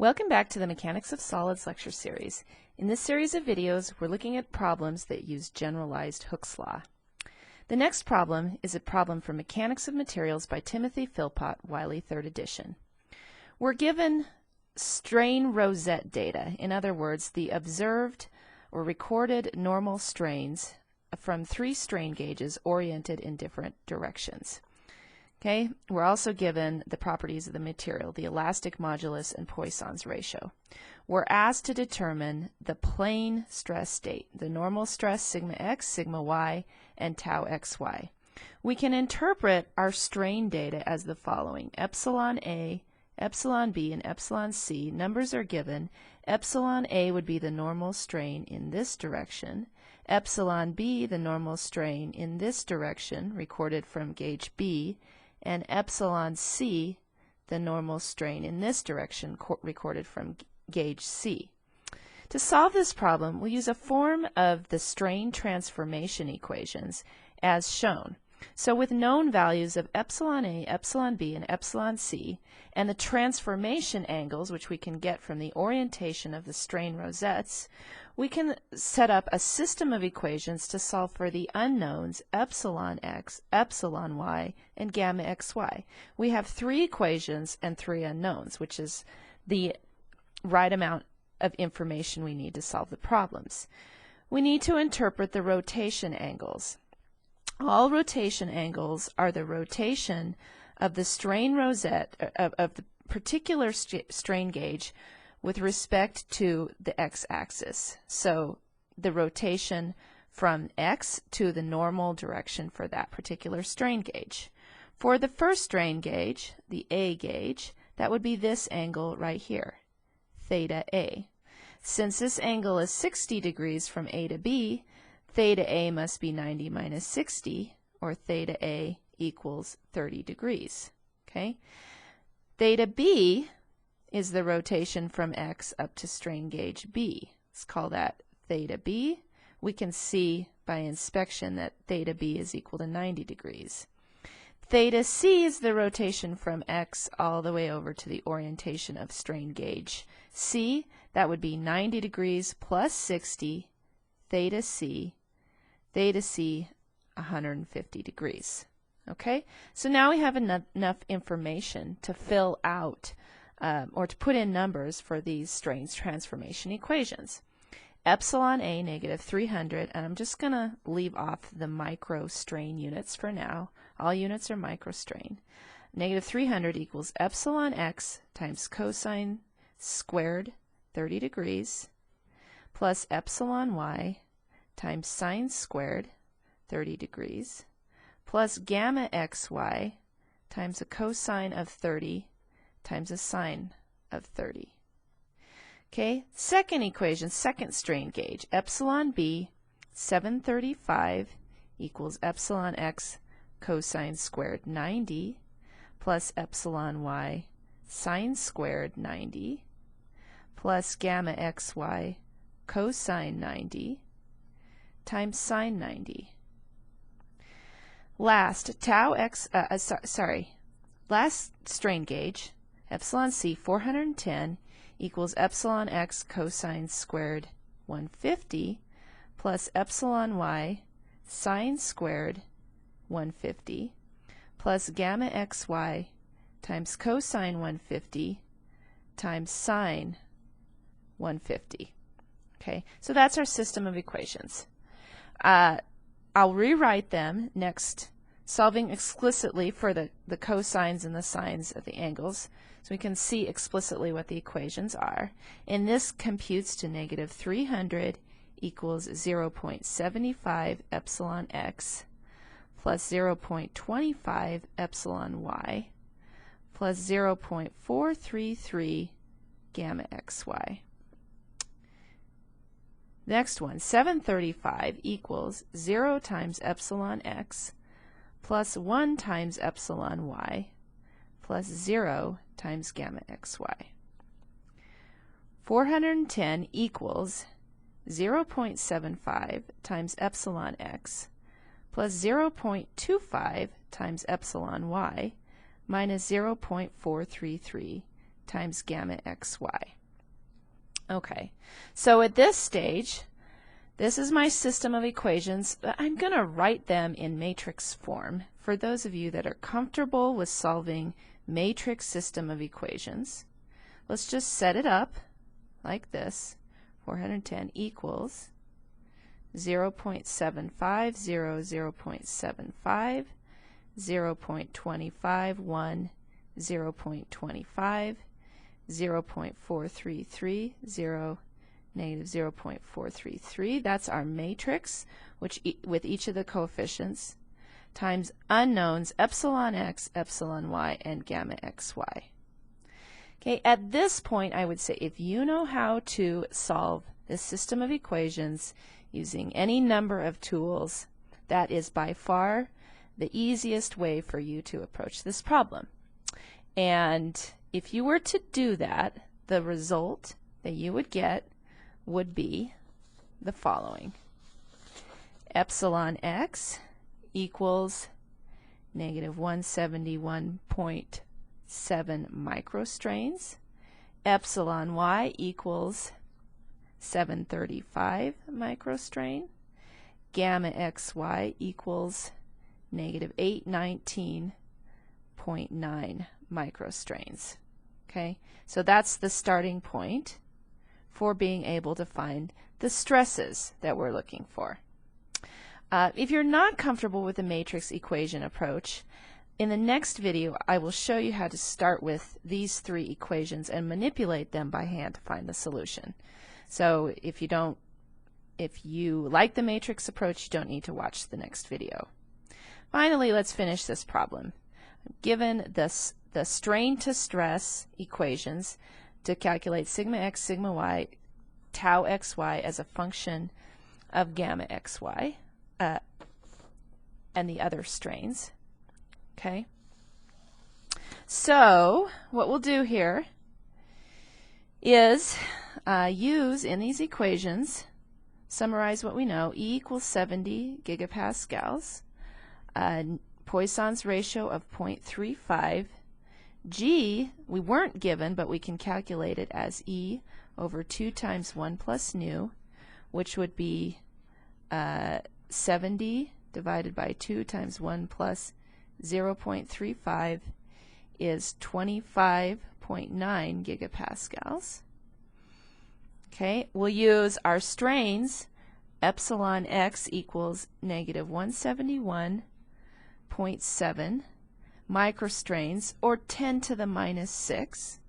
Welcome back to the Mechanics of Solids lecture series. In this series of videos, we're looking at problems that use generalized Hooke's law. The next problem is a problem from Mechanics of Materials by Timothy Philpott, Wiley 3rd edition. We're given strain rosette data, in other words, the observed or recorded normal strains from 3 strain gauges oriented in different directions. Okay, we're also given the properties of the material, the elastic modulus and Poisson's ratio. We're asked to determine the plane stress state, the normal stress sigma x, sigma y, and tau xy. We can interpret our strain data as the following. Epsilon A, epsilon B, and epsilon C. Numbers are given. Epsilon A would be the normal strain in this direction. Epsilon B, the normal strain in this direction, recorded from gauge B. And epsilon C, the normal strain in this direction, recorded from gauge C. To solve this problem, we'll use a form of the strain transformation equations as shown. So with known values of epsilon A, epsilon B, and epsilon C, and the transformation angles, which we can get from the orientation of the strain rosettes, we can set up a system of equations to solve for the unknowns epsilon x, epsilon y, and gamma xy. We have 3 equations and 3 unknowns, which is the right amount of information we need to solve the problems. We need to interpret the rotation angles. All rotation angles are the rotation of the strain rosette, of the particular strain gauge with respect to the x-axis. So the rotation from x to the normal direction for that particular strain gauge. For the first strain gauge, the A gauge, that would be this angle right here, theta A. Since this angle is 60 degrees from A to B, theta A must be 90 minus 60, or theta A equals 30 degrees. Okay? Theta B is the rotation from X up to strain gauge B. Let's call that theta B. We can see by inspection that theta B is equal to 90 degrees. Theta C is the rotation from X all the way over to the orientation of strain gauge C. That would be 90 degrees plus 60, theta C 150 degrees. Okay, so now we have enough information to fill out or to put in numbers for these strains transformation equations. Epsilon A negative 300, and I'm just going to leave off the micro strain units for now. All units are micro strain. Negative 300 equals epsilon x times cosine squared 30 degrees plus epsilon y times sine squared 30 degrees plus gamma xy times a cosine of 30 times a sine of 30. Okay, second equation, second strain gauge, epsilon B 735 equals epsilon x cosine squared 90 plus epsilon y sine squared 90 plus gamma xy cosine 90 times sine 90. Last strain gauge, epsilon C 410 equals epsilon x cosine squared 150 plus epsilon y sine squared 150 plus gamma xy times cosine 150 times sine 150. Okay, so that's our system of equations. I'll rewrite them next, solving explicitly for the cosines and the sines of the angles, so we can see explicitly what the equations are. And this computes to negative 300 equals 0.75 epsilon x plus 0.25 epsilon y plus 0.433 gamma xy. Next one, 735 equals 0 times epsilon x plus 1 times epsilon y plus 0 times gamma xy. 410 equals 0.75 times epsilon x plus 0.25 times epsilon y minus 0.433 times gamma xy. Okay, so at this stage, this is my system of equations, but I'm going to write them in matrix form for those of you that are comfortable with solving matrix system of equations. Let's just set it up like this. 410 equals 0.75, 0, 0.75, 0.25, 1, 0.25, 0.433, 0, negative 0.433. That's our matrix, which with each of the coefficients, times unknowns epsilon x, epsilon y, and gamma xy. Okay, at this point I would say if you know how to solve this system of equations using any number of tools, that is by far the easiest way for you to approach this problem. And if you were to do that, the result that you would get would be the following. Epsilon x equals negative 171.7 microstrains. Epsilon y equals 735 microstrain. Gamma xy equals negative 819.9 microstrains. Okay, so that's the starting point for being able to find the stresses that we're looking for. If you're not comfortable with the matrix equation approach, in the next video I will show you how to start with these three equations and manipulate them by hand to find the solution. So if you like the matrix approach, you don't need to watch the next video. Finally, let's finish this problem. Given the strain to stress equations to calculate sigma x, sigma y, tau xy as a function of gamma xy and the other strains. Okay, so what we'll do here is use in these equations, summarize what we know. E equals 70 gigapascals, Poisson's ratio of 0.35. G we weren't given, but we can calculate it as E over 2 times 1 plus nu, which would be 70 divided by 2 times 1 plus 0.35 is 25.9 gigapascals. Okay, we'll use our strains. Epsilon x equals negative 171.7 microstrains, or 10 to the minus 6.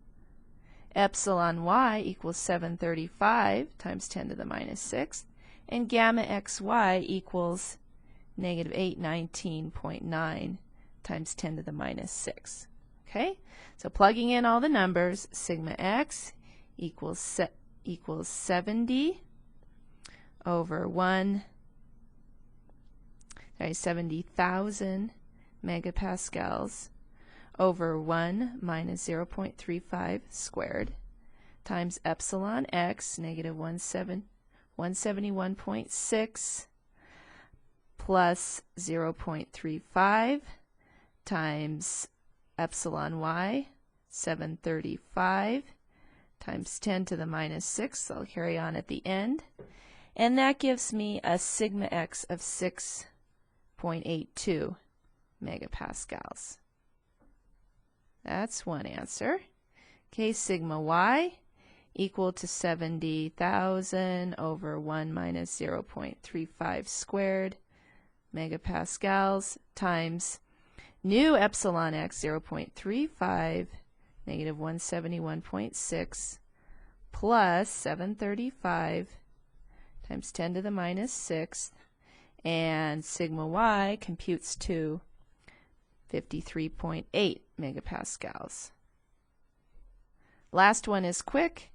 Epsilon y equals 735 times 10 to the minus 6. And gamma xy equals negative 819.9 times 10 to the minus 6. Okay, so plugging in all the numbers, sigma x equals 70 over 70,000 megapascals over 1 minus 0.35 squared times epsilon x, negative 171.6 plus 0.35 times epsilon y, 735 times 10 to the minus 6. I'll carry on at the end. And that gives me a sigma x of 6.82 megapascals. That's one answer. Okay, sigma y equal to 70,000 over 1 minus 0.35 squared megapascals times nu epsilon x 0.35 negative 171.6 plus 735 times 10 to the minus 6, and sigma y computes to 53.8 megapascals. Last one is quick.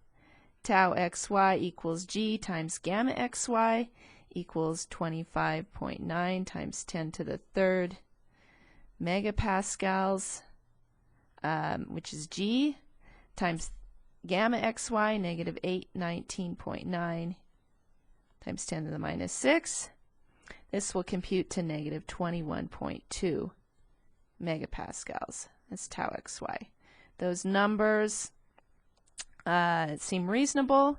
Tau xy equals g times gamma xy equals 25.9 times 10 to the third megapascals, which is g, times gamma xy, negative 819.9 times 10 to the minus 6. This will compute to negative 21.2 megapascals. That's tau xy. Those numbers seem reasonable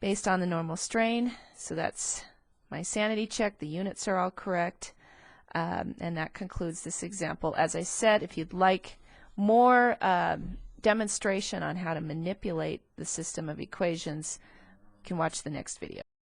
based on the normal strain. So that's my sanity check. The units are all correct. And that concludes this example. As I said, if you'd like more demonstration on how to manipulate the system of equations, you can watch the next video.